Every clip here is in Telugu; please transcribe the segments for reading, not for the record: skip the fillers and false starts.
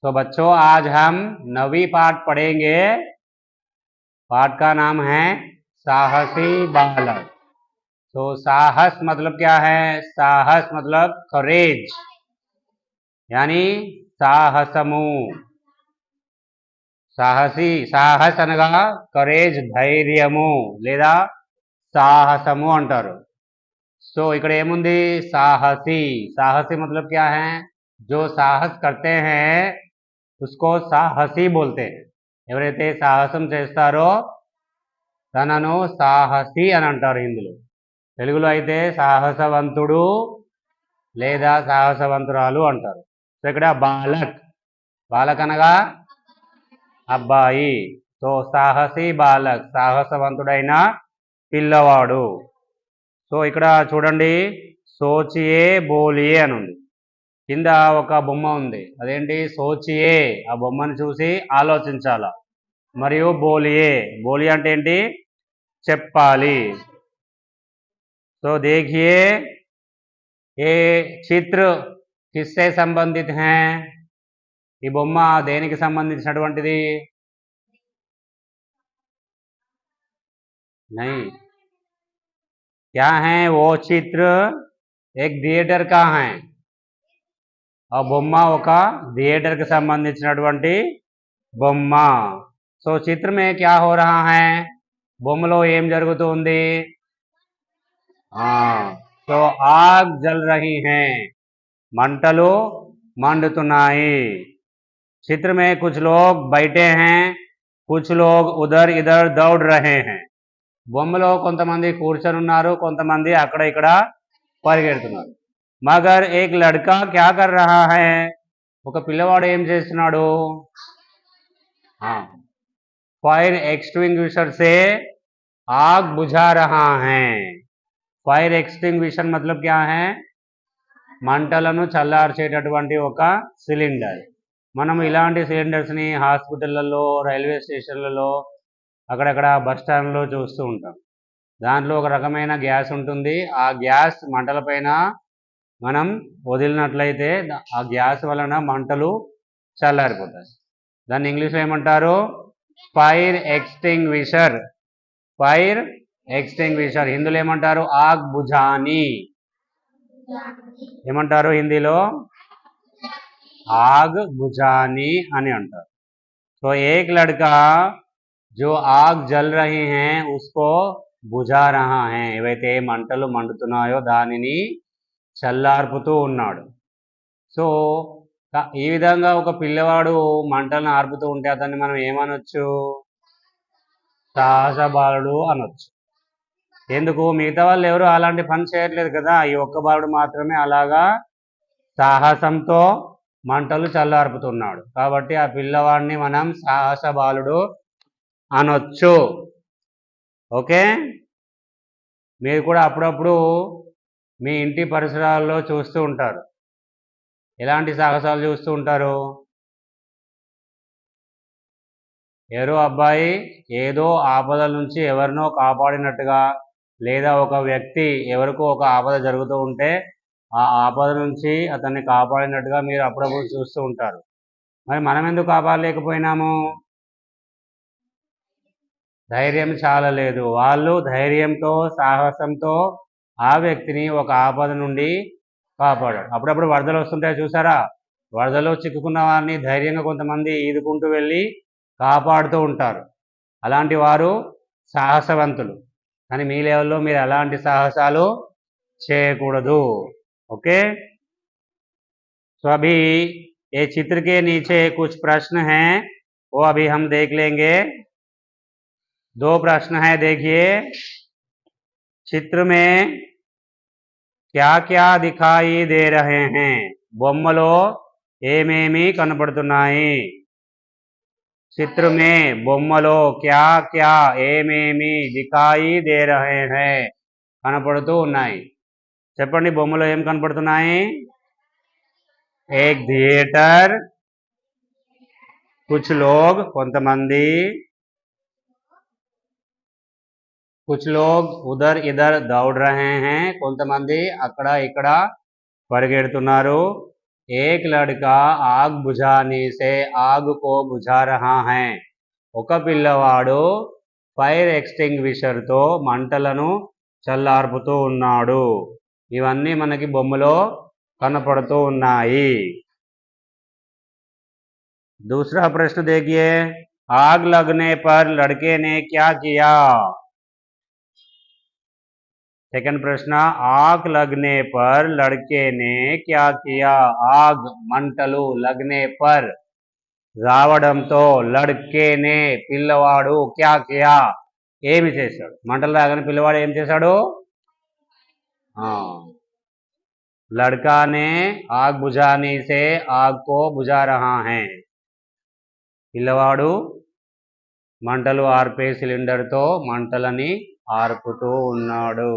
तो बच्चों आज हम 9वीं पाठ पढ़ेंगे। पाठ का नाम है साहसी बालक। तो साहस मतलब क्या है? साहस मतलब करेज, यानी साहसमु। సాహసి సాహస్ అనగా కరేజ్, ధైర్యము లేదా సాహసము అంటారు। సో ఇక్కడ ఏముంది? साहसी। साहसी मतलब क्या है? जो साहस करते हैं उसको साहसी बोलते हैं। ఎవరైతే సాహసం చేస్తారో తనను సాహసి అని అంటారు హిందీలో। తెలుగులో అయితే సాహసవంతుడు లేదా సాహసవంతురాలు అంటారు। సో ఇక్కడ బాలక్, బాలక్ అనగా అబ్బాయి। సో సాహసి బాలక్, సాహసవంతుడైన పిల్లవాడు। సో ఇక్కడ చూడండి, సోచియే బోలియే అని ఉంది। కింద ఒక బొమ్మ ఉంది, అదేంటి? సోచియే, ఆ బొమ్మను చూసి ఆలోచించాల। మరియు బోలియే, బోలియే అంటే ఏంటి? చెప్పాలి। तो देखिए ये चित्र किससे संबंधित हैं? ఈ బొమ్మ దేనికి సంబంధించినటువంటిది? नहीं, क्या है वो चित्र? एक थिएटर का है। ఆ బొమ్మ ఒక థియేటర్ కి సంబంధించినటువంటి బొమ్మ। సో చిత్ర में क्या हो रहा है? బొమ్మలో ఏం జరుగుతుంది? तो आग जल रही है, మంటలు మండుతున్నాయి। चित्र में कुछ लोग बैठे हैं, कुछ लोग उधर इधर दौड़ रहे हैं। బొమ్మలో కొంతమంది కూర్చొని ఉన్నారు, కొంతమంది అక్కడ ఇక్కడ పరిగెడుతున్నారు। मगर एक लड़का क्या कर रहा है? ఒక పిల్లవాడు ఏం చేస్తున్నాడు? फायर एक्सटिंग्विशर से आग बुझा रहा है। फायर एक्सटिंग्विशर मतलब क्या है? మంటలను చల్లార్చేటటువంటి ఒక సిలిండర్। మనం ఇలాంటి సిలిండర్స్ని హాస్పిటళ్ళలో, రైల్వే స్టేషన్లలో, అక్కడక్కడ బస్ స్టాండ్లో చూస్తూ ఉంటాం। దాంట్లో ఒక రకమైన గ్యాస్ ఉంటుంది, ఆ గ్యాస్ మంటలపైన మనం వదిలినట్లయితే ఆ గ్యాస్ వలన మంటలు చల్లారిపోతాయి। దాన్ని ఇంగ్లీష్లో ఏమంటారు? Fire extinguisher. ఫైర్ ఎక్స్టింగ్విషర్ హిందీలో ఏమంటారు? ఆగ్ బుझानी। ఏమంటారు హిందీలో? आग बुझानी అని అంటారు। तो एक लड़का जो आग जल रही हैं उसको बुझा रहा है। ఏవైతే మంటలు మండుతున్నాయో దానిని చల్లార్పుతూ ఉన్నాడు। సో ఈ విధంగా ఒక పిల్లవాడు మంటలను ఆర్పుతూ ఉంటే అతన్ని మనం ఏమనొచ్చు? సాహస బాలుడు అనొచ్చు। ఎందుకు? మిగతా వాళ్ళు ఎవరు అలాంటి పని చేయట్లేదు కదా, ఈ ఒక్క బాలుడు మాత్రమే అలాగా సాహసంతో మంటలు చల్లార్పుతున్నాడు, కాబట్టి ఆ పిల్లవాడిని మనం సాహస బాలుడు అనొచ్చు। ఓకే, మీరు కూడా అప్పుడప్పుడు మీ ఇంటి పరిసరాల్లో చూస్తూ ఉంటారు। ఎలాంటి సాహసాలు చూస్తూ ఉంటారు? ఎవరో అబ్బాయి ఏదో ఆపదల నుంచి ఎవరినో కాపాడినట్టుగా, లేదా ఒక వ్యక్తి ఎవరికో ఒక ఆపద జరుగుతూ ఉంటే ఆ ఆపద నుంచి అతన్ని కాపాడినట్టుగా మీరు అప్పుడప్పుడు చూస్తూ ఉంటారు। మరి మనం ఎందుకు కాపాడలేకపోయినాము? ధైర్యం చాలలేదు। వాళ్ళు ధైర్యంతో, సాహసంతో ఆ వ్యక్తిని ఒక ఆపద నుండి కాపాడాడు। అప్పుడప్పుడు వరదలు వస్తుంటాయి చూసారా, వరదలో చిక్కుకున్న వారిని ధైర్యంగా కొంతమంది ఈదుకుంటూ వెళ్ళి కాపాడుతూ ఉంటారు। అలాంటి వారు సాహసవంతులు। కానీ మీ లెవెల్లో మీరు అలాంటి సాహసాలు చేయకూడదు। ओके, तो अभी ये चित्र के नीचे कुछ प्रश्न हैं, वो अभी हम देख लेंगे। 2 प्रश्न है, देखिए। चित्र में क्या क्या दिखाई दे रहे हैं? బొమ్మలో ఏమేమి కనపడుతున్నాయి? चित्र में బొమ్మలో क्या क्या ఏమేమి दिखाई दे रहे हैं కనపడుతూ ఉన్నాయి। చెప్పండి, బొమ్మలో ఏం కనపడుతున్నాయి? एक थिएटर, कुछ लोग కొంతమంది, कुछ लोग उधर इधर दौड़ रहे हैं కొంతమంది అక్కడ ఇక్కడ పరిగెడుతున్నారు, एक लड़का आग बुझाने से आग को बुझा रहा है ఒక పిల్లవాడు ఫైర్ ఎక్స్టింగ్విషర్ తో మంటలను చల్లార్పుతూ ఉన్నాడు ఇవన్నీ మనకి బొమ్మలో కనపడుతూ ఉన్నాయి दूसरा प्रश्न देखिए आग लगने पर लड़के ने क्या किया सेकंड प्रश्न आग लगने पर लड़के ने क्या किया आग मंटलू लगने पर రావడంతో లడ్కేనే పిల్లవాడు క్యా కియా ఏమి చేశాడు మంటలు రాగానే పిల్లవాడు ఏం చేశాడు लड़का ने आग बुझाने से आग को बुझा रहा है పిల్లవాడు మంటలు ఆర్పే సిలిండర్ తో మంటలని ఆర్పుతూ ఉన్నాడు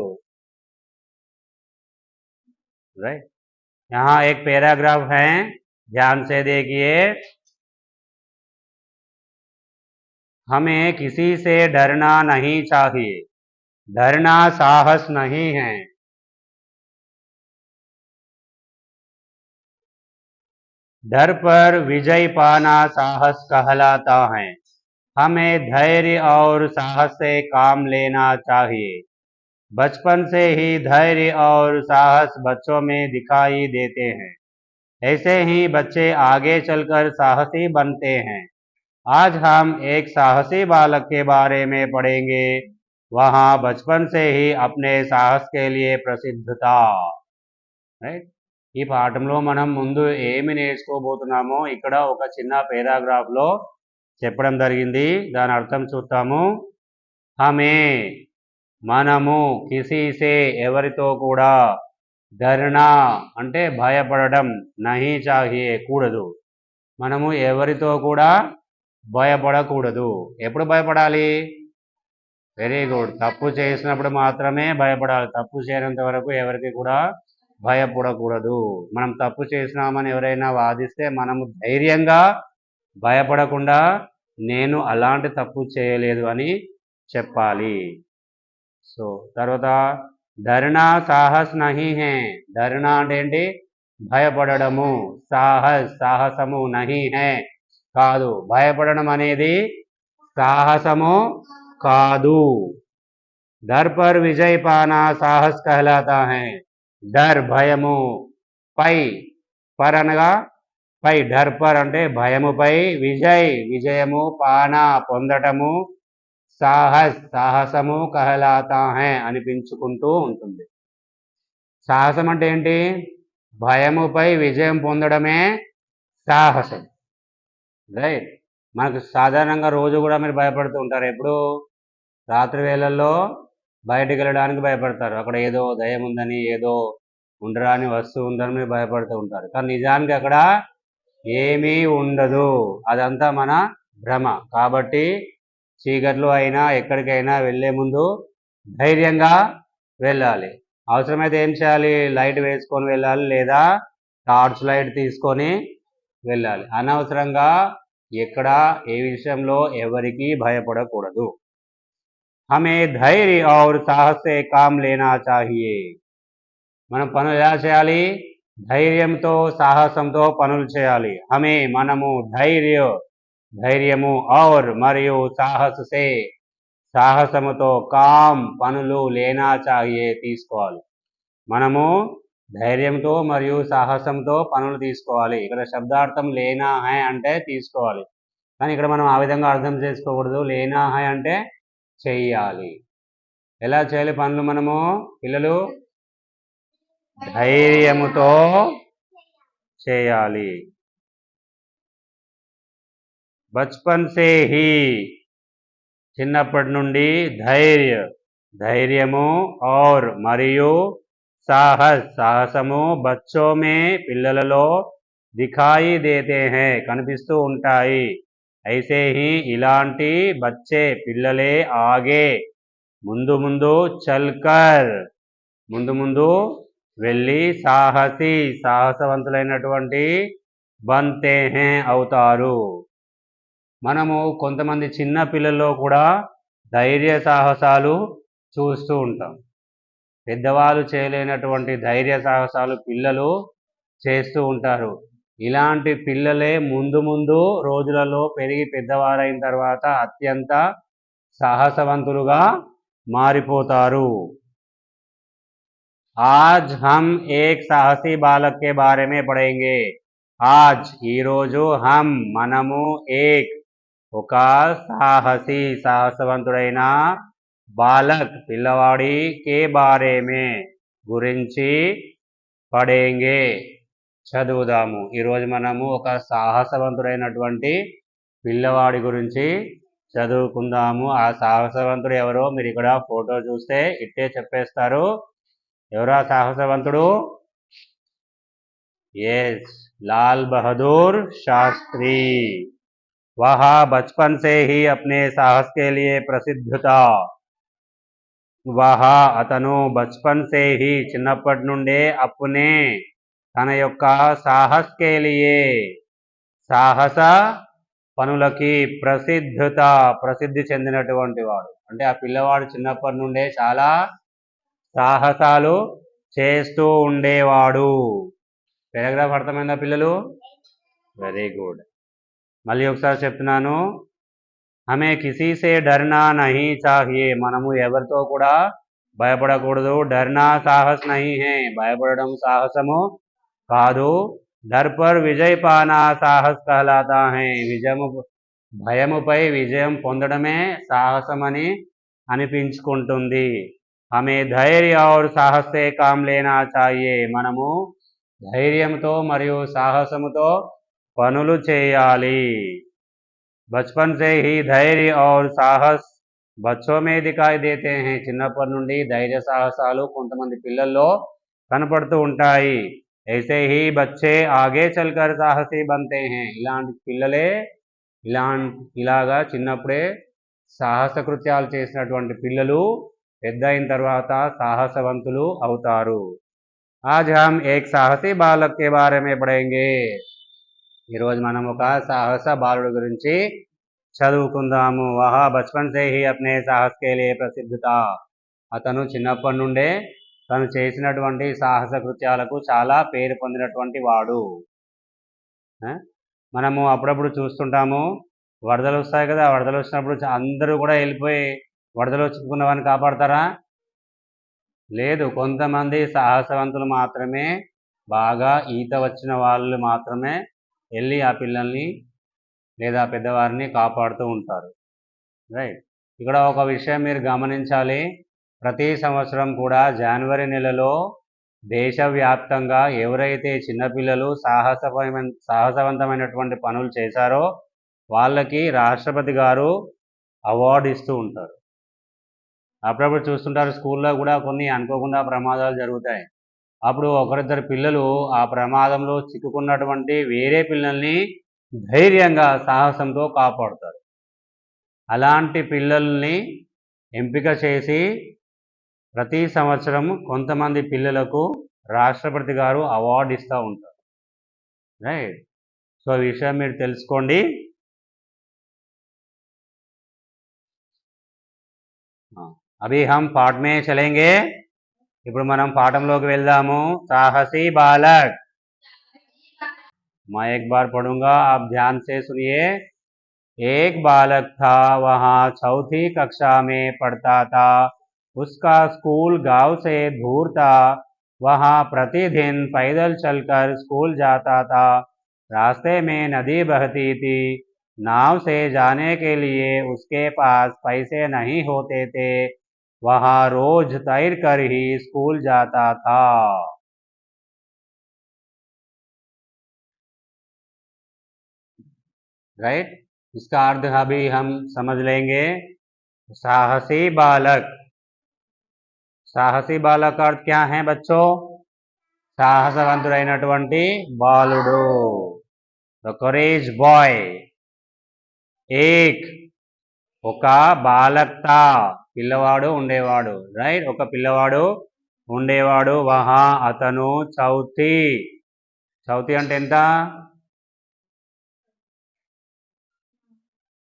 राइट यहाँ एक पैराग्राफ है ध्यान से देखिए हमें किसी से डरना नहीं चाहिए डरना साहस नहीं है डर पर विजय पाना साहस कहलाता है हमें धैर्य और साहस से काम लेना चाहिए बचपन से ही धैर्य और साहस बच्चों में दिखाई देते हैं ऐसे ही बच्चे आगे चलकर साहसी बनते हैं आज हम एक साहसी बालक के बारे में पढ़ेंगे वहाँ बचपन से ही अपने साहस के लिए प्रसिद्ध था राइट ఈ పాఠంలో మనం ముందు ఏమి నేర్చుకోబోతున్నామో ఇక్కడ ఒక చిన్న పారాగ్రాఫ్ లో చెప్పడం జరిగింది దాని అర్థం చూద్దాము హమే మనము కిసీసే ఎవరితో కూడా డర్నా అంటే భయపడడం నహీ చాహియే కూడదు మనము ఎవరితో కూడా భయపడకూడదు ఎప్పుడు భయపడాలి వెరీ గుడ్ తప్పు చేసినప్పుడు మాత్రమే భయపడాలి తప్పు చేయనంత వరకు ఎవరికి కూడా భయపడకూడదు మనం తప్పు చేసినామని ఎవరైనా వాదిస్తే మనము ధైర్యంగా భయపడకుండా నేను అలాంటి తప్పు చేయలేదు అని చెప్పాలి సో తర్వాత డర్నా సాహస్ నహీ హే డర్నా అంటే ఏంటి భయపడడము సాహస్ సాహసము నహీ హే కాదు భయపడడం అనేది సాహసము కాదు డర్ పర్ విజయ్ పానా సాహస్ कहलाता है డర్ భయము పై పర్ అనగా పై డర్ పర్ అంటే భయముపై విజయ్ విజయము పానా పొందటము సాహస్ సాహసము కహలాతా హై అనిపించుకుంటూ ఉంటుంది సాహసం అంటే ఏంటి భయముపై విజయం పొందడమే సాహసం రైట్ మనకు సాధారణంగా రోజు కూడా మీరు భయపడుతూ ఉంటారు ఎప్పుడు రాత్రి వేళల్లో బయటికి వెళ్ళడానికి భయపడతారు అక్కడ ఏదో దయ్యం ఉందని ఏదో ఉండరాని వస్తువు ఉందని మీరు భయపడుతూ ఉంటారు కానీ నిజానికి అక్కడ ఏమీ ఉండదు అదంతా మన భ్రమ కాబట్టి చీకట్లో అయినా ఎక్కడికైనా వెళ్ళే ముందు ధైర్యంగా వెళ్ళాలి అవసరమైతే ఏం చేయాలి లైట్ వేసుకొని వెళ్ళాలి లేదా టార్చ్ లైట్ తీసుకొని వెళ్ళాలి అనవసరంగా ఎక్కడ ఏ విషయంలో ఎవరికి భయపడకూడదు हमें धैर्य और साहस से काम लेना चाहिए మనం పనులు ఎలా చేయాలి ధైర్యంతో సాహసంతో పనులు చేయాలి హమే మనము ధైర్యము ఔర్ మరియు సాహసే సాహసముతో కామ్ పనులు లేనా చాహియే తీసుకోవాలి మనము ధైర్యంతో మరియు సాహసంతో పనులు తీసుకోవాలి ఇక్కడ శబ్దార్థం లేనా హై అంటే తీసుకోవాలి కానీ ఇక్కడ మనం ఆ విధంగా అర్థం చేసుకోకూడదు లేనా హై అంటే చేయాలి ఎలా చేయాలి పనులు మనము పిల్లలు ధైర్యముతో చేయాలి బచ్పన్ సే హీ చిన్నప్పటి నుండి ధైర్యము ఔర్ మరియు సాహసము బచ్చో మే పిల్లలలో దిఖాయి దేతే హై కనిపిస్తూ ఉంటాయి ऐसे ही इलांटी बच्चे पिल्लले आगे ముందు ముందు చల్కర్ ముందు వెళ్ళి సాహసవంతులైనటువంటి బంతే హే అవుతారు మనము కొంతమంది చిన్న పిల్లల్లో కూడా ధైర్య సాహసాలు చూస్తూ ఉంటాం పెద్దవాళ్ళు చేయలేనటువంటి ధైర్య సాహసాలు పిల్లలు చేస్తూ ఉంటారు. ఇలాంటి పిల్లలే ముందు ముందు రోజులలో పెరిగి పెద్దవారైన తర్వాత అత్యంత సాహసవంతులుగా మారిపోతారు. आज हम एक साहसी बालक के बारे में पढ़ेंगे. आज ఈ రోజు हम మనము एक ఒక సాహసవంతుడైన బాలక్ పిల్లవాడి కే బారే మే గురించి పడేంగే చదువుదాము. ఈరోజు మనము ఒక సాహసవంతుడైనటువంటి పిల్లవాడి గురించి చదువుకుందాము. ఆ సాహసవంతుడు ఎవరో మీరు ఇక్కడ ఫోటో చూస్తే ఇట్టే చెప్పేస్తారు. ఎవరా సాహసవంతుడు? यस, लाल बहादुर शास्त्री. वह बचपन से ही अपने साहस के लिए प्रसिद्ध था. वह అతను బచ్పన్ సే హీ చిన్నప్పటి నుండే అప్పునే తన యొక్క సాహస్ కే లియే సాహస పనులకి ప్రసిద్ధి చెందినటువంటి వాడు. అంటే ఆ పిల్లవాడు చిన్నప్పటి నుండే చాలా సాహసాలు చేస్తూ ఉండేవాడు. పారాగ్రాఫ్ అర్థమైందా పిల్లలు? Very good. మళ్ళీ ఒకసారి చెప్తున్నాను. హమే కిసీ సే డర్నా నహీ చాహియే. మనము ఎవరితో కూడా భయపడకూడదు. డర్నా సాహస్ నహీ హే. భయపడడం సాహసము కాదు. డర్ పర్ విజయ్ పానా సాహస్ కహలాతా హై. భయముపై విజయం పొందడమే సాహసమని అనిపించుకుంటుంది. हमें धैर्य और साहस से काम लेना चाहिए. మనము ధైర్యంతో మరియు సాహసముతో పనులు చేయాలి. बचपन से ही धैर्य और साहस बच्चों में दिखाई देते हैं. చిన్నప్పటి నుండి ధైర్య సాహసాలు కొంతమంది పిల్లల్లో కనపడుతూ ఉంటాయి. ऐसे ही बच्चे आगे चलकर साहसी बनते हैं. ఇలాంటి పిల్లలే ఇలాగా చిన్నప్పుడే సాహస కృత్యాలు చేసినటువంటి పిల్లలు పెద్ద అయిన తర్వాత సాహసవంతులు అవుతారు. आज हम एक साहसी बालक के बारे में पढ़ेंगे. ఈరోజు మనం ఒక సాహస బాలుడు గురించి చదువుకుందాము. वह बचपन से ही अपने साहस के लिए प्रसिद्ध था. అతను చిన్నప్పటి నుండే తను చేసినటువంటి సాహస కృత్యాలకు చాలా పేరు పొందినటువంటి వాడు. మనము అప్పుడప్పుడు చూస్తుంటాము, వరదలు వస్తాయి కదా. వరదలు వచ్చినప్పుడు అందరూ కూడా వెళ్ళిపోయి వరదలో చిక్కుకున్న వారిని కాపాడతారా? లేదు. కొంతమంది సాహసవంతులు మాత్రమే, బాగా ఈత వచ్చిన వాళ్ళు మాత్రమే వెళ్ళి ఆ పిల్లల్ని లేదా పెద్దవారిని కాపాడుతూ ఉంటారు. రైట్. ఇక్కడ ఒక విషయం మీరు గమనించాలి. ప్రతి సంవత్సరం కూడా జనవరి నెలలో దేశవ్యాప్తంగా ఎవరైతే చిన్నపిల్లలు సాహసవంతమైనటువంటి పనులు చేశారో వాళ్ళకి రాష్ట్రపతి గారు అవార్డు ఇస్తూ ఉంటారు. అప్పుడప్పుడు చూస్తుంటారు స్కూల్లో కూడా కొన్ని అనుకోకుండా ప్రమాదాలు జరుగుతాయి. అప్పుడు ఒకరిద్దరు పిల్లలు ఆ ప్రమాదంలో చిక్కుకున్నటువంటి వేరే పిల్లల్ని ధైర్యంగా సాహసంతో కాపాడుతారు. అలాంటి పిల్లల్ని ఎంపిక చేసి ప్రతి సంవత్సరం కొంతమంది పిల్లలకు రాష్ట్రపతి గారు అవార్డు ఇస్తూ ఉంటారు. రైట్. సో ఈ విషయం మీరు తెలుసుకోండి. అభి హమ్ పాఠ్ మే చలేంగే. ఇప్పుడు మనం పాఠంలోకి వెళ్దాము. సాహసీ బాలక్. मैं एक बार पढ़ूंगा, आप ध्यान से सुनिए. एक बालक था, वहाँ चौथी कक्षा में पढ़ता था. उसका स्कूल गांव से दूर था. वहाँ प्रतिदिन पैदल चलकर स्कूल जाता था. रास्ते में नदी बहती थी. नाव से जाने के लिए उसके पास पैसे नहीं होते थे. वहाँ रोज तैर कर ही स्कूल जाता था. राइट. इसका अर्थ अभी हम समझ लेंगे. साहसी बालक. साहसी बालक का अर्थ क्या है बच्चों? సాహసవంతుడైనటువంటి బాలుడు. The courage bye. ఏక్ ఒక బాలక్ తా పిల్లవాడు ఉండేవాడు. రైట్. ఒక పిల్లవాడు ఉండేవాడు. వహా అతను చౌతీ అంటే ఎంత?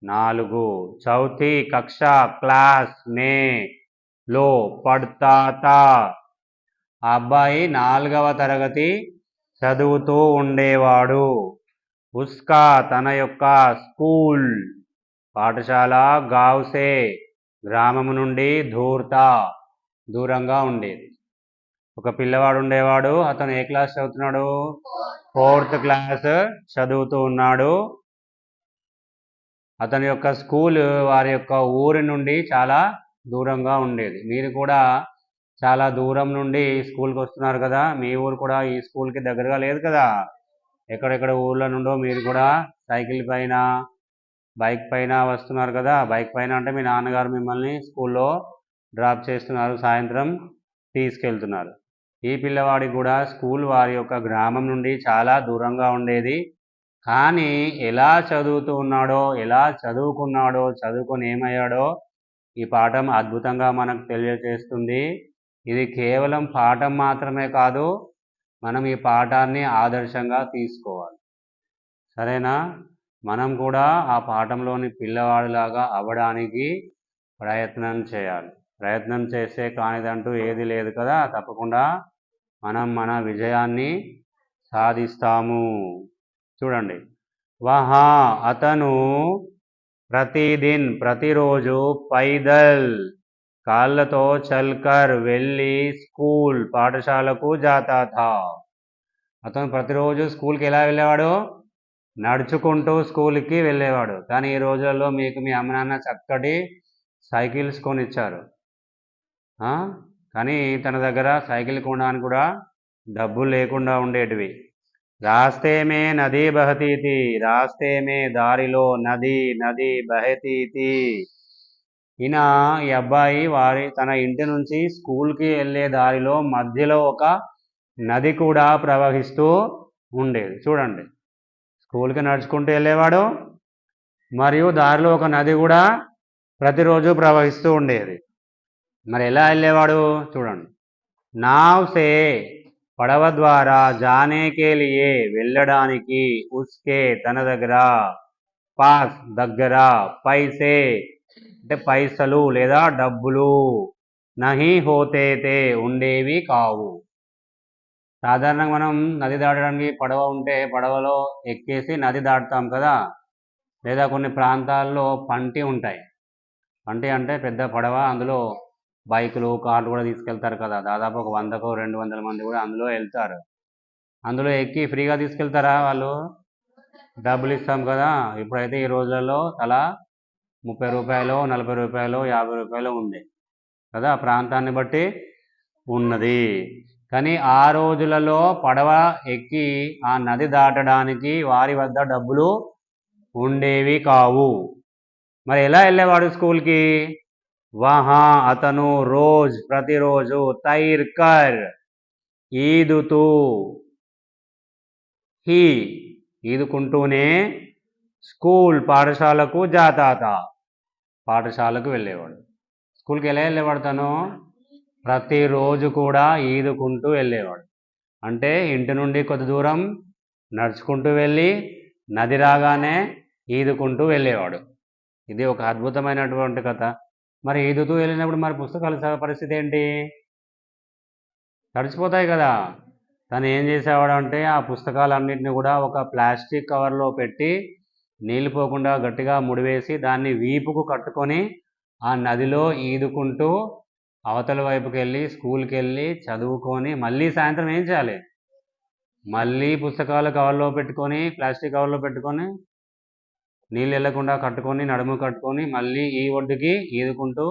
4. చౌతీ కక్షా క్లాస్ మే పడతా తా. ఆ అబ్బాయి 4వ తరగతి చదువుతూ ఉండేవాడు. ఉస్కా తన యొక్క స్కూల్ పాఠశాల గావ్సే గ్రామం నుండి దూరంగా ఉండేది. ఒక పిల్లవాడు ఉండేవాడు. అతను ఏ క్లాస్ చదువుతున్నాడు? 4th క్లాస్ చదువుతూ ఉన్నాడు. అతని యొక్క స్కూల్ వారి యొక్క ఊరి నుండి చాలా దూరంగా ఉండేది. మీరు కూడా చాలా దూరం నుండి స్కూల్కి వస్తున్నారు కదా, మీ ఊరు కూడా ఈ స్కూల్కి దగ్గరగా లేదు కదా. ఎక్కడెక్కడ ఊర్ల నుండో మీరు కూడా సైకిల్ పైన బైక్ పైన వస్తున్నారు కదా. బైక్ పైన అంటే మీ నాన్నగారు మిమ్మల్ని స్కూల్లో డ్రాప్ చేస్తున్నారు, సాయంత్రం తీసుకెళ్తున్నారు. ఈ పిల్లవాడికి కూడా స్కూల్ వారి యొక్క గ్రామం నుండి చాలా దూరంగా ఉండేది. కానీ ఎలా చదువుతూ ఉన్నాడో, ఎలా చదువుకున్నాడో, చదువుకొని ఏమయ్యాడో ఈ పాఠం అద్భుతంగా మనకు తెలియజేస్తుంది. ఇది కేవలం పాఠం మాత్రమే కాదు, మనం ఈ పాఠాన్ని ఆదర్శంగా తీసుకోవాలి. సరేనా? మనం కూడా ఆ పాఠంలోని పిల్లవాడిలాగా అవ్వడానికి ప్రయత్నం చేయాలి. ప్రయత్నం చేస్తే కానిదంటూ ఏది లేదు కదా. తప్పకుండా మనం మన విజయాన్ని సాధిస్తాము. చూడండి, వహా అతను ప్రతిరోజు పైదల్ కాళ్ళతో చల్కర్ వెళ్ళి స్కూల్ పాఠశాలకు జాతా థా. అతను ప్రతిరోజు స్కూల్కి ఎలా వెళ్ళేవాడు? నడుచుకుంటూ స్కూల్కి వెళ్ళేవాడు. కానీ ఈ రోజుల్లో మీకు మీ అమ్మ నాన్న చక్కటి సైకిల్స్ కొనిచ్చారు. కానీ తన దగ్గర సైకిల్ కొనడానికి కూడా డబ్బులు లేకుండా ఉండేటివి. రాస్తే మే నదీ బహతీతి, రాస్తే మే దారిలో నది బహతీతి. ఈయన ఈ అబ్బాయి తన ఇంటి నుంచి స్కూల్కి వెళ్ళే దారిలో మధ్యలో ఒక నది కూడా ప్రవహిస్తూ ఉండేది. చూడండి, స్కూల్కి నడుచుకుంటూ వెళ్ళేవాడు, మరియు దారిలో ఒక నది కూడా ప్రతిరోజు ప్రవహిస్తూ ఉండేది. మరి ఎలా వెళ్ళేవాడు? చూడండి, నావ్సే పడవ ద్వారా జానేకే లియే వెళ్ళడానికి, ఉస్కే తన దగ్గర, పాస్ దగ్గర, పైసే అంటే పైసలు లేదా డబ్బులు, నహి హోతే తే ఉండేవి కావు. సాధారణంగా మనం నది దాటడానికి పడవ ఉంటే పడవలో ఎక్కేసి నది దాటుతాం కదా. లేదా కొన్ని ప్రాంతాల్లో పంటి ఉంటాయి. పంటి అంటే పెద్ద పడవ, అందులో బైకులు కార్లు కూడా తీసుకెళ్తారు కదా. దాదాపు ఒక 100-200 మంది కూడా అందులో వెళ్తారు. అందులో ఎక్కి ఫ్రీగా తీసుకెళ్తారా? వాళ్ళు డబ్బులు ఇస్తాం కదా. ఇప్పుడైతే ఈ రోజులలో తలా 30 రూపాయలు, 40 రూపాయలు, 50 రూపాయలు ఉంది కదా, ప్రాంతాన్ని బట్టి ఉన్నది. కానీ ఆ రోజులలో పడవ ఎక్కి ఆ నది దాటడానికి వారి వద్ద డబ్బులు ఉండేవి కావు. మరి ఎలా వెళ్ళేవాడు స్కూల్కి? వహా అతను ప్రతిరోజు తైర్కర్ ఈదుతూ, ఈదుకుంటూనే స్కూల్ పాఠశాలకు జాతా, పాఠశాలకు వెళ్ళేవాడు. స్కూల్కి ఎలా వెళ్ళేవాడు తను? ప్రతిరోజు కూడా ఈదుకుంటూ వెళ్ళేవాడు. అంటే ఇంటి నుండి కొద్ది దూరం నడుచుకుంటూ వెళ్ళి నది రాగానే ఈదుకుంటూ వెళ్ళేవాడు. ఇది ఒక అద్భుతమైనటువంటి కథ. మరి ఈదుతూ వెళ్ళినప్పుడు మరి పుస్తకాల పరిస్థితి ఏంటి? తడిచిపోతాయి కదా. తను ఏం చేసేవాడు అంటే ఆ పుస్తకాలన్నింటినీ కూడా ఒక ప్లాస్టిక్ కవర్లో పెట్టి నీళ్ళు పోకుండా గట్టిగా ముడివేసి దాన్ని వీపుకు కట్టుకొని ఆ నదిలో ఈదుకుంటూ అవతల వైపుకి వెళ్ళి స్కూల్కి వెళ్ళి చదువుకొని మళ్ళీ సాయంత్రం ఏం చేయాలి? మళ్ళీ పుస్తకాలు కవర్లో పెట్టుకొని, ప్లాస్టిక్ కవర్లో పెట్టుకొని, నీళ్ళు వెళ్ళకుండా కట్టుకొని, నడుము కట్టుకొని మళ్ళీ ఈ ఒడ్డుకి ఈదుకుంటూ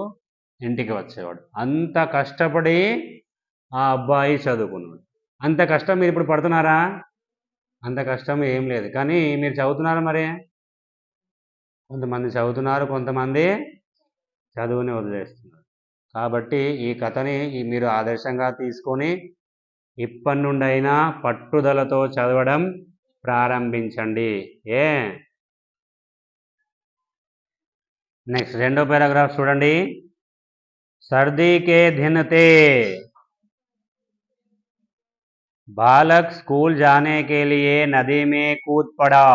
ఇంటికి వచ్చేవాడు. అంత కష్టపడి ఆ అబ్బాయి చదువుకున్నాడు. అంత కష్టం మీరు ఇప్పుడు పడుతున్నారా? అంత కష్టం ఏం లేదు. కానీ మీరు చదువుతున్నారా? మరి కొంతమంది చదువుతున్నారు, కొంతమంది చదువుని వదిలేస్తున్నారు. కాబట్టి ఈ కథని మీరు ఆదర్శంగా తీసుకొని ఇప్పటి నుండి అయినా పట్టుదలతో చదవడం ప్రారంభించండి. నెక్స్ట్ 2వ పారాగ్రాఫ్ చూడండి. सर्दी के दिन थे, बालक स्कूल जाने के लिए नदी में कूद पड़ा।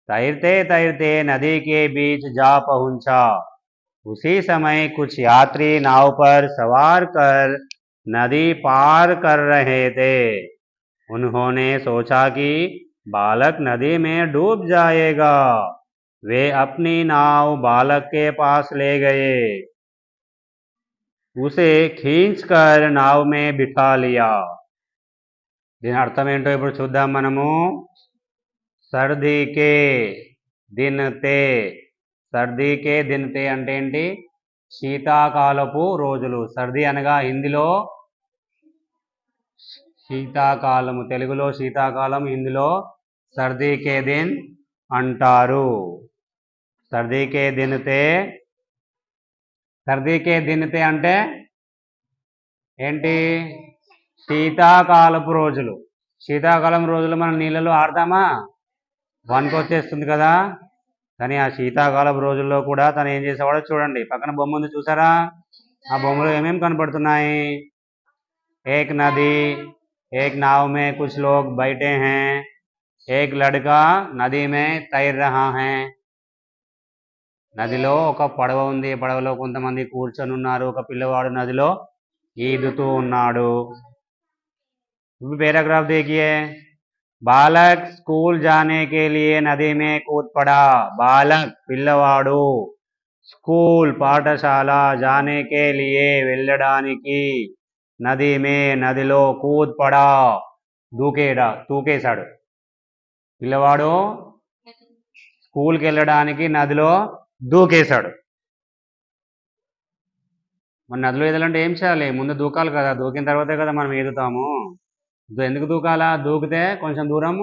तैरते तैरते नदी के बीच जा पहुंचा। उसी समय कुछ यात्री नाव पर सवार कर नदी पार कर रहे थे। उन्होंने सोचा कि बालक नदी में डूब जाएगा। वे अपनी नाव बालक के पास ले गए, उसे खींचकर नाव में बिठा लिया। దీని అర్థం ఏంటో ఇప్పుడు చూద్దాం మనము. సర్దీకే దినతే, సర్దీకే దినతే అంటే ఏంటి? శీతాకాలపు రోజులు. సర్ది అనగా హిందీలో శీతాకాలము, తెలుగులో శీతాకాలం, హిందీలో సర్దీకే దిన్ అంటారు. సర్దీకే దినతే, సర్దీకే దినతే అంటే ఏంటి? శీతాకాలపు రోజులు. శీతాకాలం రోజులు మనం నీళ్ళలో ఆడతామా? వణుకొచ్చేస్తుంది కదా. కానీ ఆ శీతాకాలపు రోజుల్లో కూడా తను ఏం చేసేవాడో చూడండి. పక్కన బొమ్మ ఉంది చూసారా? ఆ బొమ్మలో ఏమేమి కనపడుతున్నాయి? एक नदी, एक नाव में कुछ लोग बैठे हैं, एक लड़का नदी में तैर रहा है. నదిలో ఒక పడవ ఉంది, పడవలో కొంతమంది కూర్చొని ఉన్నారు, ఒక పిల్లవాడు నదిలో ఈదుతూ ఉన్నాడు. पैराग्राफ देखिए. बालक स्कूल जाने के लिए नदी में कूद पड़ा. बालक పిల్లవాడు, స్కూల్ పాఠశాల, జానే కే లియే వెళ్ళడానికి, నది మే నదిలో, కూద్ పడా దూకేశాడు. పిల్లవాడు స్కూల్కి వెళ్ళడానికి నదిలో దూకేశాడు. మన నదిలో ఈదాలంటే ఏం చేయాలి? ముందు దూకాలి కదా. దూకిన తర్వాతే కదా మనం ఈదుతాము. ఎందుకు దూకాలా? దూకితే కొంచెం దూరం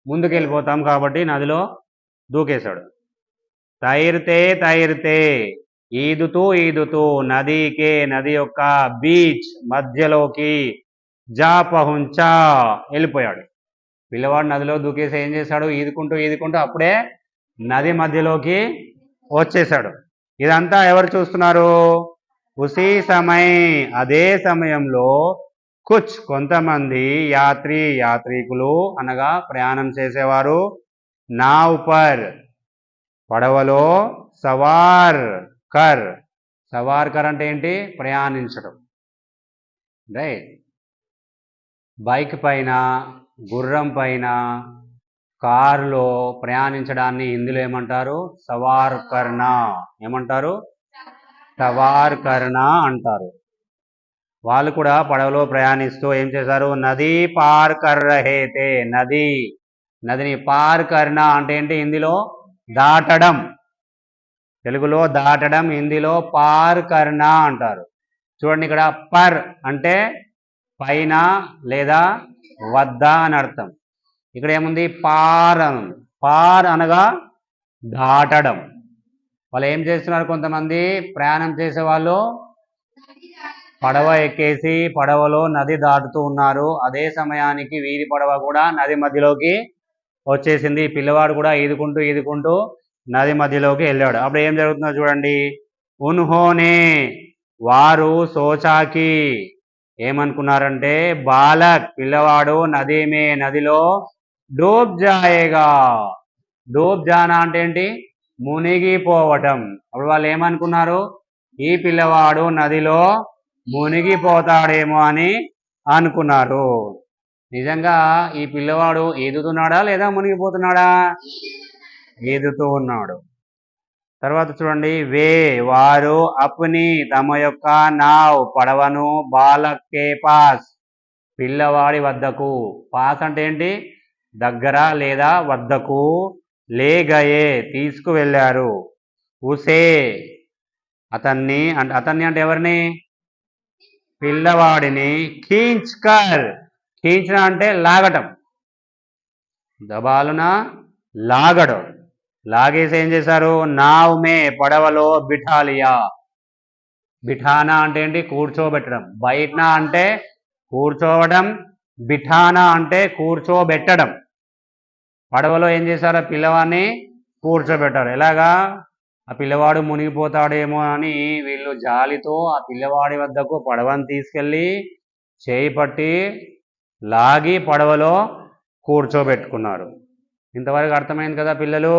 ముందుకు వెళ్ళిపోతాం కాబట్టి నదిలో దూకేశాడు. తైర్తే తైర్తే, ఈదుతూ ఈదుతూ, నదికే నది యొక్క బీచ్ మధ్యలోకి, జా పహుంచా వెళ్ళిపోయాడు. పిల్లవాడు నదిలో దూకేసి ఏం చేశాడు? ఈదుకుంటూ ఈదుకుంటూ అప్పుడే నది మధ్యలోకి వచ్చేసాడు. ఇదంతా ఎవరు చూస్తున్నారు? ఉసీ సమయ, అదే సమయంలో, కుచ్ కొంతమంది, యాత్రికులు అనగా ప్రయాణం చేసేవారు, నావ్ పర్ పడవలో, సవార్ కర్ అంటే ఏంటి? ప్రయాణించడం. రైట్. బైక్ పైన, గుర్రం పైన, కారులో ప్రయాణించడాన్ని హిందీలో ఏమంటారు? సవార్ కర్నా. ఏమంటారు? సవార్ కర్నా అంటారు. వాళ్ళు కూడా పడవలో ప్రయాణిస్తూ ఏం చేశారు? నది పార్ కర్ రహే తే. నదిని పార్ కర్నా అంటే ఏంటి? హిందీలో దాటడం, తెలుగులో దాటడం, హిందీలో పార్ కర్నా అంటారు. చూడండి, ఇక్కడ పర్ అంటే పైన లేదా వద్ద అని అర్థం. ఇక్కడ ఏముంది? పార్ అని. పార్ అనగా దాటడం. వాళ్ళు ఏం చేస్తున్నారు? కొంతమంది ప్రయాణం చేసే వాళ్ళు పడవ ఎక్కేసి పడవలో నది దాటుతూ ఉన్నారు. అదే సమయానికి వీరి పడవ కూడా నది మధ్యలోకి వచ్చేసింది. పిల్లవాడు కూడా ఈదుకుంటూ నది మధ్యలోకి వెళ్ళాడు. అప్పుడు ఏం జరుగుతుందో చూడండి. ఉన్హోనే వారు, సోచాకి ఏమనుకున్నారంటే, బాలక్ పిల్లవాడు, నదిలో డూబ్ జాయేగా. డూబ్ జానా అంటే ఏంటి? మునిగిపోవటం. అప్పుడు వాళ్ళు ఏమనుకున్నారు? ఈ పిల్లవాడు నదిలో మునిగిపోతాడేమో అని అనుకున్నారు. నిజంగా ఈ పిల్లవాడు ఈదుతున్నాడా లేదా మునిగిపోతున్నాడా? ఈదుతూ ఉన్నాడు. తర్వాత చూడండి. వారు అప్ని తమ యొక్క నావ్ పడవను, బాలక్ కే పాస్ పిల్లవాడి వద్దకు, పాస్ అంటే ఏంటి? దగ్గర లేదా వద్దకు, లే గయే తీసుకువెళ్ళారు, ఉసే అతన్ని అంటే ఎవరిని? పిల్లవాడిని, ఖీంచన అంటే లాగటం, దబాలున లాగడం, లాగేసి ఏం చేశారు? నావ్ మే పడవలో, బిఠాలియా బిఠానా అంటే ఏంటి? కూర్చోబెట్టడం. బైట్నా అంటే కూర్చోవడం, బిఠానా అంటే కూర్చోబెట్టడం. పడవలో ఏం చేశారు? ఆ పిల్లవాడిని కూర్చోబెట్టారు. ఎలాగా? ఆ పిల్లవాడు మునిగిపోతాడేమో అని వీళ్ళు జాలితో ఆ పిల్లవాడి వద్దకు పడవని తీసుకెళ్ళి చేయి పట్టి లాగి పడవలో కూర్చోబెట్టుకున్నారు. ఇంతవరకు అర్థమైంది కదా పిల్లలు?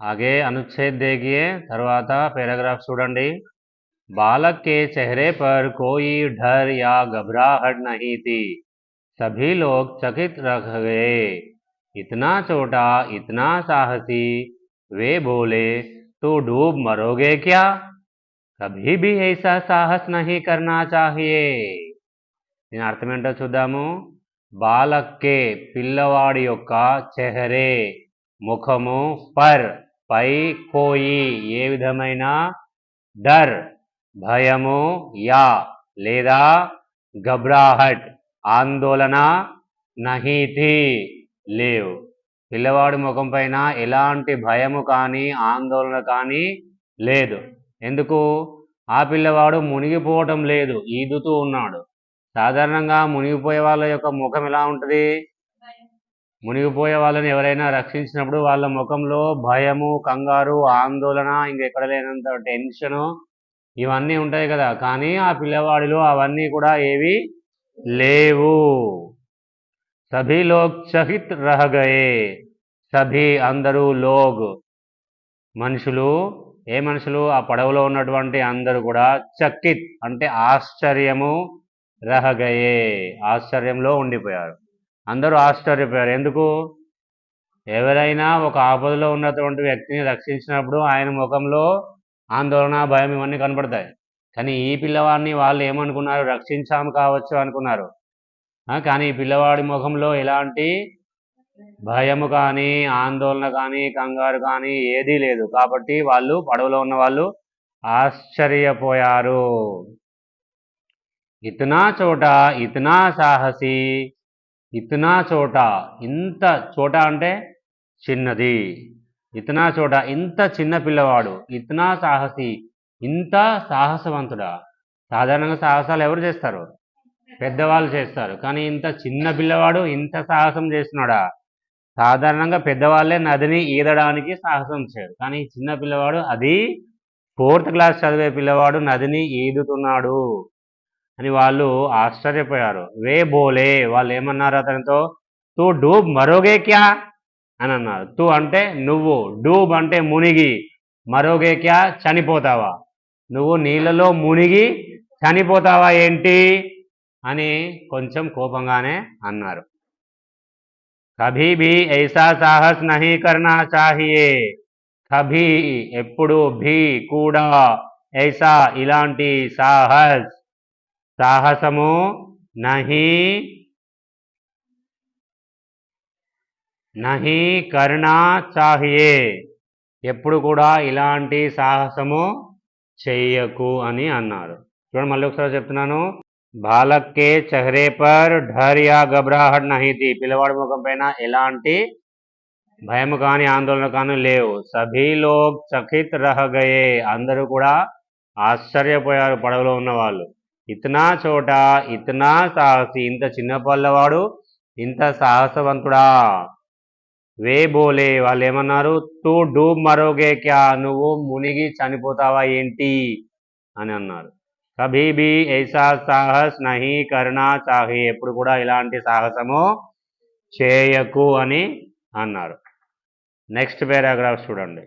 ఆగే అనుచ్ఛేద్ దేఖియే, తర్వాత పారాగ్రాఫ్ చూడండి. बालक के चेहरे पर कोई डर या घबराहट नहीं थी। सभी लोग चकित रह गए। इतना छोटा, इतना साहसी। वे बोले, तू डूब मरोगे क्या? कभी भी ऐसा साहस नहीं करना चाहिए। దీని అర్థం ఏంటో చూద్దాము. బాలక్కే పిల్లవాడి యొక్క చెహరే ముఖము, పర్ పై, కోయి ఏ విధమైన, డర్ భయము, యా లేదా, ఘబ్రాహట్ ఆందోళన, నహీ థీ లేవు. పిల్లవాడి ముఖం పైన ఎలాంటి భయము కానీ ఆందోళన కానీ లేదు. ఎందుకు? ఆ పిల్లవాడు మునిగిపోవటం లేదు, ఈదుతూ ఉన్నాడు. సాధారణంగా మునిగిపోయే వాళ్ళ యొక్క ముఖం ఎలా ఉంటుంది? మునిగిపోయే వాళ్ళని ఎవరైనా రక్షించినప్పుడు వాళ్ళ ముఖంలో భయము, కంగారు, ఆందోళన, ఇంకెక్కడ లేనంత టెన్షను ఇవన్నీ ఉంటాయి కదా. కానీ ఆ పిల్లవాడిలో అవన్నీ కూడా ఏవి లేవు. సభీ లోగ్ చకిత్ రహ గయే. సభీ అందరూ, లోగ్ మనుషులు. ఏ మనుషులు? ఆ పడవలో ఉన్నటువంటి అందరూ కూడా చకిత్ అంటే ఆశ్చర్యము, రహ గయే ఆశ్చర్యంలో ఉండిపోయారు. అందరూ ఆశ్చర్యపోయారు. ఎందుకు? ఎవరైనా ఒక ఆపదలో ఉన్నటువంటి వ్యక్తిని రక్షించినప్పుడు ఆయన ముఖంలో ఆందోళన, భయం ఇవన్నీ కనపడతాయి. కానీ ఈ పిల్లవాడిని వాళ్ళు ఏమనుకున్నారు? రక్షించాము కావచ్చు అనుకున్నారు. కానీ ఈ పిల్లవాడి ముఖంలో ఎలాంటి భయము కానీ ఆందోళన కానీ కంగారు కానీ ఏదీ లేదు. కాబట్టి వాళ్ళు పడవలో ఉన్న వాళ్ళు ఆశ్చర్యపోయారు. ఇతనా చోట, ఇతనా సాహసి. ఇతనా చోట, ఇంత చోట అంటే చిన్నది. ఇతనా చోట ఇంత చిన్న పిల్లవాడు. ఇతనా సాహసి ఇంత సాహసవంతుడా. సాధారణంగా సాహసాలు ఎవరు చేస్తారు? పెద్దవాళ్ళు చేస్తారు. కానీ ఇంత చిన్న పిల్లవాడు ఇంత సాహసం చేస్తున్నాడా? సాధారణంగా పెద్దవాళ్ళే నదిని ఈదడానికి సాహసం చేయరు. కానీ చిన్న పిల్లవాడు, అది 4th క్లాస్ చదివే పిల్లవాడు నదిని ఈదుతున్నాడు అని వాళ్ళు ఆశ్చర్యపోయారు. వే బోలే వాళ్ళు ఏమన్నారు అతనితో? తూ డూబ్ మరోగే క్యా అని అన్నారు. తూ అంటే నువ్వు, డూబ్ అంటే మునిగి, మరోగే క్యా చనిపోతావా, నువ్వు నీళ్ళలో మునిగి చనిపోతావా ఏంటి అని కొంచెం కోపంగానే అన్నారు. కభీ భీ ఐసా సాహస్ నహీ కర్నా చాహియే. కభీ ఎప్పుడు, భీ కూడా, ఐసా ఇలాంటి, సాహస్ సాహసము, నహీ నహీ కర్నా చాహియే ఎప్పుడు కూడా ఇలాంటి సాహసము చెయ్యకు అని అన్నారు. చూడండి మళ్ళీ ఒకసారి చెప్తున్నాను. బాలక్ కే చెహరే పర్ డర్ యా ఘబరాహట్ నహీ థీ. పిల్లవాడి ముఖం పైన ఎలాంటి భయము కానీ ఆందోళన కానీ లేవు. సభీ లోగ్ చకిత్ రహ గయే అందరూ కూడా ఆశ్చర్యపోయారు పడవలో ఉన్న వాళ్ళు. ఇతనా చోట, ఇతనా సాహసి ఇంత చిన్న పల్లవాడు ఇంత సాహసవంతుడా. వే బోలే వాళ్ళు ఏమన్నారు? తూ డూబ్ మరోగే క్యా నువ్వు మునిగి చనిపోతావా ఏంటి అని అన్నారు. కభీ భీ ఐసా సాహస్ నహీ కర్నా చాహియే ఎప్పుడు కూడా ఇలాంటి సాహసము చేయకు అని అన్నారు. నెక్స్ట్ పేరాగ్రాఫ్ చూడండి.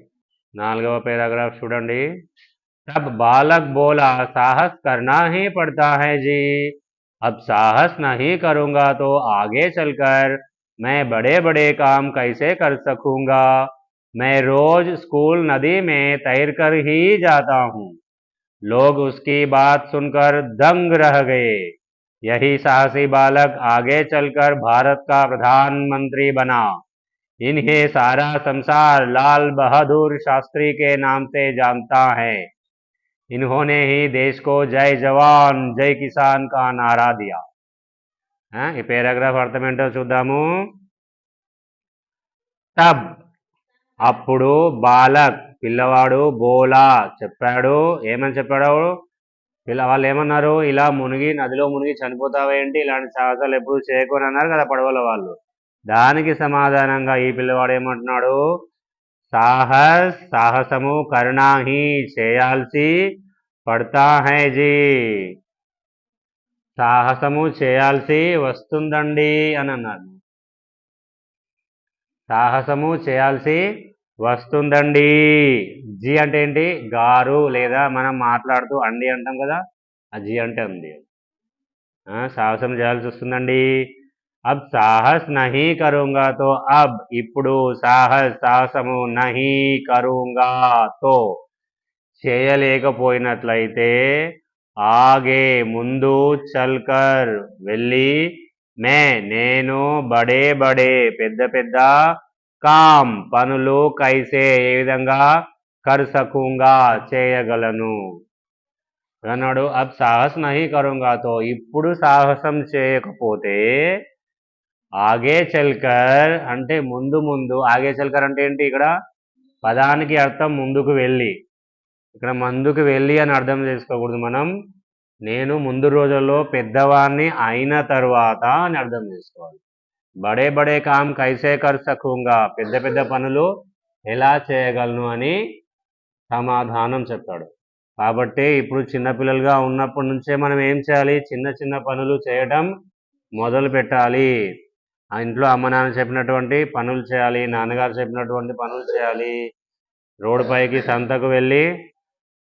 4వ పేరాగ్రాఫ్ చూడండి. तब बालक बोला, साहस करना ही पड़ता है जी। अब साहस नहीं करूंगा तो आगे चलकर मैं बड़े बड़े काम कैसे कर सकूंगा। मैं रोज स्कूल नदी में तैर कर ही जाता हूँ। लोग उसकी बात सुनकर दंग रह गए। यही साहसी बालक आगे चलकर भारत का प्रधानमंत्री बना। इन्हें सारा संसार लाल बहादुर शास्त्री के नाम से जानता है। इन्होंने ही देश को जय जवान जय किसान का नारा दिया. ఈ పేరాగ్రాఫ్ అర్థం ఏంటో చూద్దాము. తబ్ అప్పుడు, బాలక్ పిల్లవాడు, బోలా చెప్పాడు. ఏమని చెప్పాడు? వాళ్ళు ఏమన్నారు? ఇలా మునిగి నదిలో మునిగి చనిపోతావేంటి, ఇలాంటి సాహసాలు ఎప్పుడు చేయకు అని అన్నారు కదా పడవల వాళ్ళు. దానికి సమాధానంగా ఈ పిల్లవాడు ఏమంటున్నాడు? సాహస్ సాహసము, కరుణా హీ చేయాల్సి, పడతా హై జీ సాహసము చేయాల్సి వస్తుందండి అని అన్నారు. సాహసము చేయాల్సి వస్తుందండి. జీ అంటే ఏంటి? గారు, లేదా మనం మాట్లాడుతూ అండి అంటాం కదా, ఆ జీ అంటే ఉంది. సాహసం చేయాల్సి వస్తుందండి. అబ్ సాహస్ నహీ కరూంగా తో అబ్ ఇప్పుడు సాహసము నహీ కరూంగా తో చేయలేకపోయినట్లయితే ఆగే ముందు చల్కర్ వెళ్ళి నేను బడే బడే పెద్ద పెద్ద కామ్ పనులు కైసే ఏ విధంగా కర్ సకూంగా చేయగలను అన్నాడు. అబ్ సాహస్ నహీ కరూంగా తో ఇప్పుడు సాహసం చేయకపోతే ఆగే చల్కర్ అంటే ముందు ముందు, ఆగే చల్కర్ అంటే ఏంటి? ఇక్కడ పదానికి అర్థం ముందుకు వెళ్ళి, ఇక్కడ ముందుకు వెళ్ళి అని అర్థం చేసుకోకూడదు మనం. నేను ముందు రోజుల్లో పెద్దవాడిని అయిన తర్వాత అని అర్థం చేసుకోవాలి. బడే బడే కామ్ కైసే కర్ సకూంగా పెద్ద పెద్ద పనులు ఎలా చేయగలను అని సమాధానం చెప్పాడు. కాబట్టి ఇప్పుడు చిన్నపిల్లలుగా ఉన్నప్పటి నుంచే మనం ఏం చేయాలి? చిన్న చిన్న పనులు చేయడం మొదలు పెట్టాలి. ఆ ఇంట్లో అమ్మ నాన్న చెప్పినటువంటి పనులు చేయాలి, నాన్నగారు చెప్పినటువంటి పనులు చేయాలి. రోడ్డు పైకి సంతకు వెళ్ళి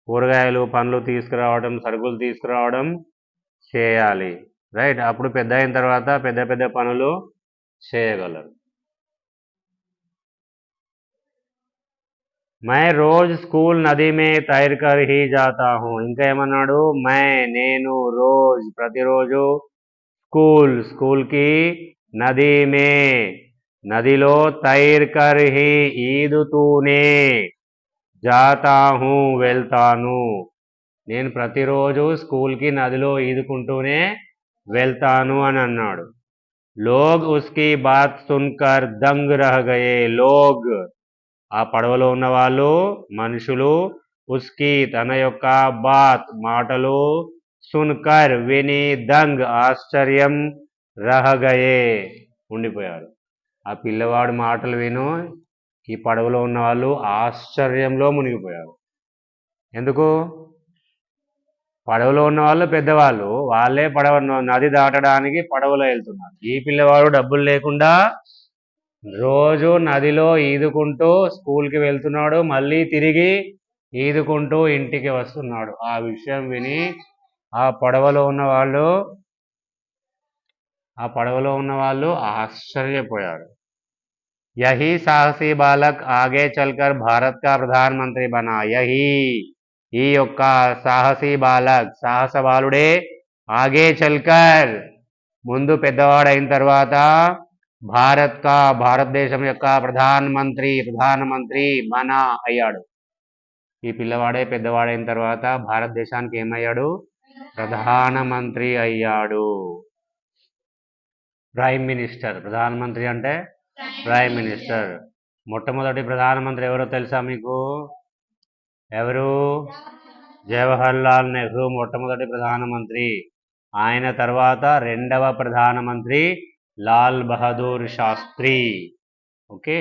కూరగాయలు పండ్లు తీసుకురావడం, సరుకులు తీసుకురావడం చేయాలి. రైట్? అప్పుడు పెద్ద అయిన తర్వాత పెద్ద పెద్ద పనులు చేయగలరు. మై రోజ్ స్కూల్ నది మే తైర్ కర్ హీ జాతా హూ. ఇంకా ఏమన్నాడు? నేను రోజ్ ప్రతిరోజు స్కూల్కి నది మే నదిలో తైర్ కర్ హీ ఈదుతూనే జాతా హూ వెళ్తాను. నేను ప్రతిరోజు స్కూల్కి నదిలో ఈదుకుంటూనే వెళ్తాను అని అన్నాడు. లోగ్ ఉస్కి బాత్ సున్కర్ దంగ్ రహ్ గయే. లోగ్ ఆ పడవలో ఉన్న వాళ్ళు, మనుషులు, ఉస్కి తన యొక్క బాత్ మాటలు, సున్కర్ విని, దంగ్ ఆశ్చర్యం, రహగయే ఉండిపోయారు. ఆ పిల్లవాడు మాటలు విను ఈ పడవలో ఉన్న వాళ్ళు ఆశ్చర్యంలో మునిగిపోయారు. ఎందుకు? పడవలో ఉన్న వాళ్ళు పెద్దవాళ్ళు, వాళ్ళే పడవ నది దాటడానికి పడవలో వెళ్తున్నారు. ఈ పిల్లవాడు డబ్బులు లేకుండా రోజు నదిలో ఈదుకుంటూ స్కూల్కి వెళ్తున్నాడు, మళ్ళీ తిరిగి ఈదుకుంటూ ఇంటికి వస్తున్నాడు. ఆ విషయం విని ఆ పడవలో ఉన్న వాళ్ళు ఆశ్చర్యపోయారు. యహీ సాహసీ బాలక్ ఆగే చల్కర్ భారత్ కా ప్రధానమంత్రి బనా. ఈ యొక్క సాహసీ బాలక్ సాహస బాలుడే ఆగే చల్కర్ ముందు పెద్దవాడైన తర్వాత భారతదేశం యొక్క ప్రధానమంత్రి బనా అయ్యాడు. ఈ పిల్లవాడే పెద్దవాడైన తర్వాత భారతదేశానికి ఏమయ్యాడు? ప్రధానమంత్రి అయ్యాడు. Prime minister. ప్రధానమంత్రి అంటే ప్రైమ్ మినిస్టర్. మొట్టమొదటి ప్రధానమంత్రి ఎవరో తెలుసా మీకు? ఎవరు? జవహర్లాల్ నెహ్రూ మొట్టమొదటి ప్రధానమంత్రి. ఆయన తర్వాత రెండవ ప్రధానమంత్రి లాల్ బహదూర్ శాస్త్రి. ఓకే.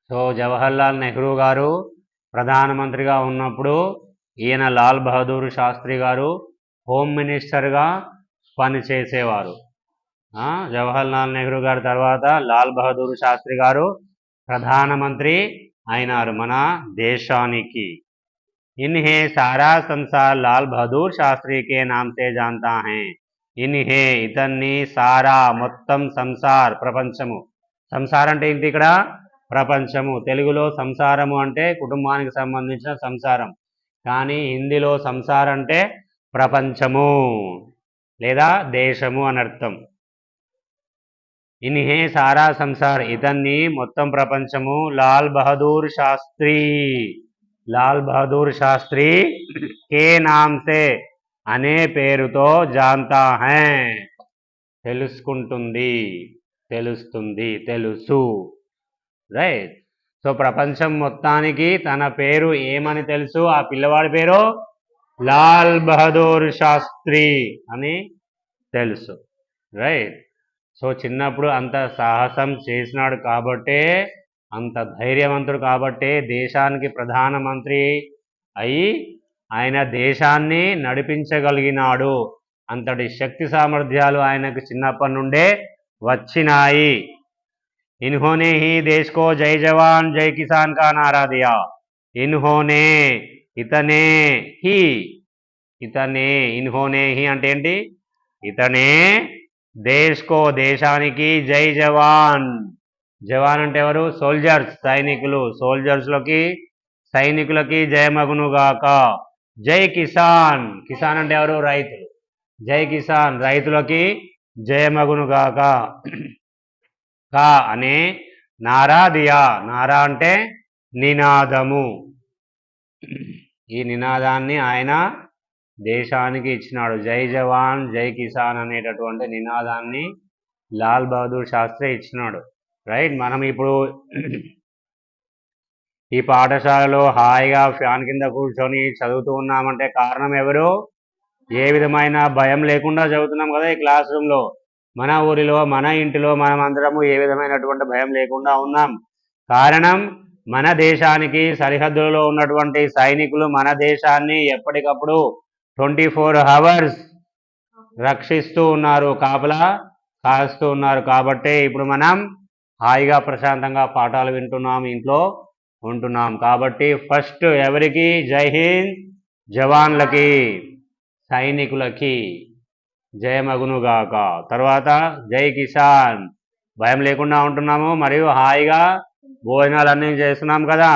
సో జవహర్లాల్ నెహ్రూ గారు ప్రధానమంత్రిగా ఉన్నప్పుడు ఈయన లాల్ బహదూర్ శాస్త్రి గారు హోమ్ మినిస్టర్గా పనిచేసేవారు. జవహర్లాల్ నెహ్రూ గారి తర్వాత లాల్ బహదూర్ శాస్త్రి గారు ప్రధానమంత్రి అయినారు మన దేశానికి. ఇన్హే సారా సంసార్ లాల్ బహదూర్ శాస్త్రి కే నామ్ సే జాంతా హై. ఇన్హే ఇతన్ని సారా మొత్తం సంసార్ ప్రపంచము. సంసార్ అంటే ఏంటి? ఇక్కడ ప్రపంచము. తెలుగులో సంసారము అంటే కుటుంబానికి సంబంధించిన సంసారం, కానీ హిందీలో సంసార్ అంటే ప్రపంచము లేదా దేశము అని అర్థం. ఇన్హే సారా సంసార్ ఇతన్ని మొత్తం ప్రపంచము లాల్ బహదూర్ శాస్త్రి కే నామ్ సే అనే పేరుతో జాంతా హై తెలుసు. రైట్? సో ప్రపంచం మొత్తానికి తన పేరు ఏమని తెలుసు? ఆ పిల్లవాడి పేరు లాల్ బహదూర్ శాస్త్రి అని తెలుసు. రైట్? సో చిన్నప్పుడు అంత సాహసం చేసినాడు కాబట్టే, అంత ధైర్యవంతుడు కాబట్టే దేశానికి ప్రధానమంత్రి అయి ఆయన దేశాన్ని నడిపించగలిగినాడు. అంతటి శక్తి సామర్థ్యాలు ఆయనకు చిన్నప్పటి నుండే వచ్చినాయి. इन्होंने ही देश को जय जवान जय किसान का नारा दिया। इन्होंने, इतने ही, ఇతనే, ఇన్హోనే హి అంటే ఏంటి? ఇతనే దేశ్కో, దేశానికి, జై జవాన్, జవాన్ అంటే ఎవరు? సోల్జర్స్, సైనికులు, సోల్జర్స్లోకి, సైనికులకి జయమగునుగాక. జై కిసాన్, కిసాన్ అంటే ఎవరు? రైతులు, జై కిసాన్, రైతులకి జయమగునుగాక కా అనే నారా దియా. నారా అంటే నినాదము. ఈ నినాదాన్ని ఆయన దేశానికి ఇచ్చినాడు. జై జవాన్ జై కిసాన్ అనేటటువంటి నినాదాన్ని లాల్ బహదూర్ శాస్త్రి ఇచ్చినాడు. రైట్. మనం ఇప్పుడు ఈ పాఠశాలలో హాయిగా ఫ్యాన్ కింద కూర్చొని చదువుతూ ఉన్నామంటే కారణం ఎవరు? ఏ విధమైన భయం లేకుండా చదువుతున్నాం కదా ఈ క్లాస్ రూమ్లో. మన ఊరిలో, మన ఇంటిలో మనం అందరము ఏ విధమైనటువంటి భయం లేకుండా ఉన్నాం. కారణం మన దేశానికి సరిహద్దులలో ఉన్నటువంటి సైనికులు మన దేశాన్ని ఎప్పటికప్పుడు 24 hours రక్షిస్తూ ఉన్నారు, కాపలా కాస్తూ ఉన్నారు. కాబట్టి ఇప్పుడు మనం హాయిగా ప్రశాంతంగా పాఠాలు వింటున్నాం, ఇంట్లో ఉంటున్నాం. కాబట్టి ఫస్ట్ ఎవరికి? జై హింద్ జవాన్లకి, సైనికులకి జయమగునుగాక. తర్వాత జై కిసాన్, భయం లేకుండా ఉంటున్నాము మరియు హాయిగా భోజనాలన్నీ చేస్తున్నాం కదా.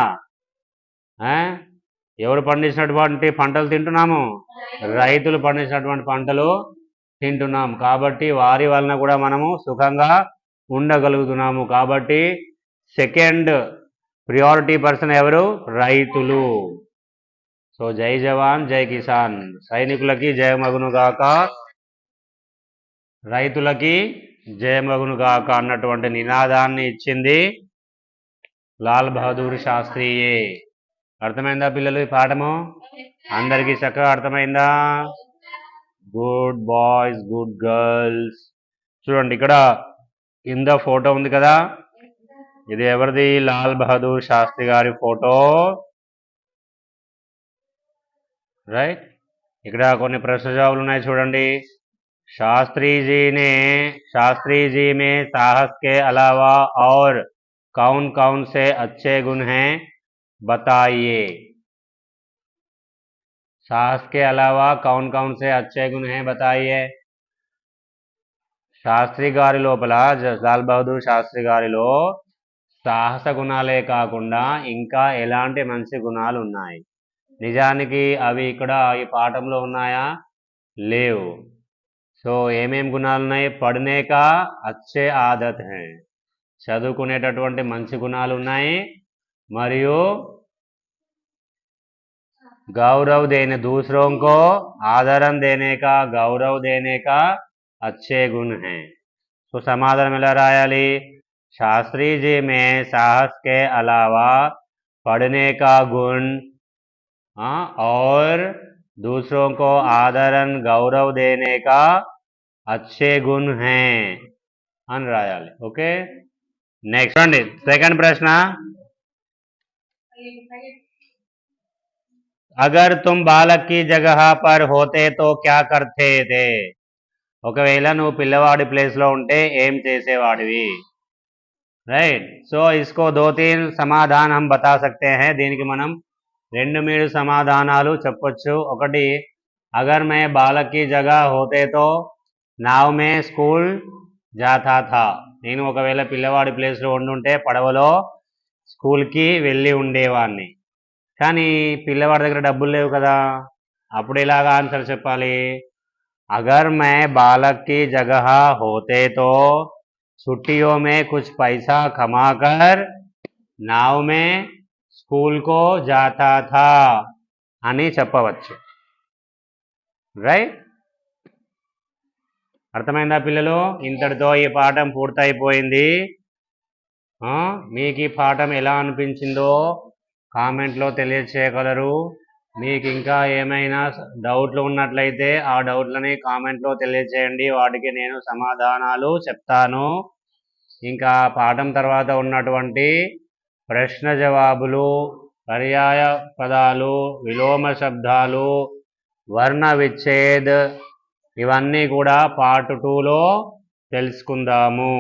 ఎవరు పండించినటువంటి పంటలు తింటున్నాము? రైతులు పండించినటువంటి పంటలు తింటున్నాం. కాబట్టి వారి వలన కూడా మనము సుఖంగా ఉండగలుగుతున్నాము. కాబట్టి సెకండ్ ప్రియారిటీ పర్సన్ ఎవరు? రైతులు. సో జై జవాన్ జై కిసాన్, సైనికులకి జయమగునుగాక, రైతులకి జయమగునుగాక అన్నటువంటి నినాదాన్ని ఇచ్చింది లాల్ బహదూర్ శాస్త్రియే. అర్థమైందా పిల్లలు ఈ పాఠము? అందరికీ చక్కగా అర్థమైందా? Good boys, good girls. చూడండి ఇక్కడ కింద ఫోటో ఉంది కదా, ఇది ఎవరిది? లాల్ బహదూర్ శాస్త్రి గారి ఫోటో. రైట్. ఇక్కడ కొన్ని ప్రశ్న జవాబులు ఉన్నాయి చూడండి. शास्त्री जी में साहस के अलावा और कौन कौन से अच्छे गुण हैं बताइए. साहस के अलावा कौन कौन से अच्छे गुण हैं बताइए. శాస్త్రి గారి లోపల, లాల్ బహదూర్ శాస్త్రి గారిలో సాహస గుణాలే కాకుండా ఇంకా ఎలాంటి మంచి గుణాలు ఉన్నాయి? నిజానికి అవి ఇక్కడ ఈ పాఠంలో ఉన్నాయా? లేవు. సో ఏమేం గుణాలు ఉన్నాయి? పढ़ने का अच्छे आदत है, చదువుకునేటటువంటి మంచి గుణాలు ఉన్నాయి. మరియు गौरव देने, दूसरों को आदरण देने का, गौरव देने का अच्छे गुण हैं. तो समाधान मिला रायाली. शास्त्री जी में साहस के अलावा पढ़ने का गुण और दूसरों को आदरण गौरव देने का अच्छे गुण हैं అని రాయాలి. ఓకే. నెక్స్ట్ అండి సెకండ్ ప్రశ్న. अगर तुम बालक की जगह पर होते तो क्या करते थे. ఒకవేళ నువ్వు పిల్లవాడి ప్లేస్లో ఉంటే ఏం చేసేవాడివి? రైట్. సో इसको 2-3 समाधान हम बता सकते हैं. దీనికి మనం 2-3 సమాధానాలు చెప్పొచ్చు. ఒకటి, अगर मैं बालक की जगह होते तो नाव में स्कूल जाता था. నేను ఒకవేళ పిల్లవాడి ప్లేస్లో ఉండుంటే పడవలో స్కూల్కి వెళ్ళి ఉండేవాడిని. కానీ పిల్లవాడి దగ్గర డబ్బులు లేవు కదా, అప్పుడు ఎలాగా ఆన్సర్ చెప్పాలి? अगर मैं बालक की जगह होते तो छुट्टियों में कुछ पैसा कमाकर नाव में स्कूल को जाता था అని చెప్పవచ్చు. రైట్. అర్థమైందా పిల్లలు? ఇంతటితో ఈ పాఠం పూర్తయిపోయింది. మీకు ఈ పాఠం ఎలా అనిపించిందో కామెంట్లో తెలియచేయగలరు. మీకు ఇంకా ఏమైనా డౌట్లు ఉన్నట్లయితే ఆ డౌట్లని కామెంట్లో తెలియచేయండి, వాటికి నేను సమాధానాలు చెప్తాను. ఇంకా పాఠం తర్వాత ఉన్నటువంటి ప్రశ్న జవాబులు, పర్యాయ పదాలు, విలోమ శబ్దాలు, వర్ణ విచ్ఛేద్, ఇవన్నీ కూడా పార్ట్ 2లో తెలుసుకుందాము.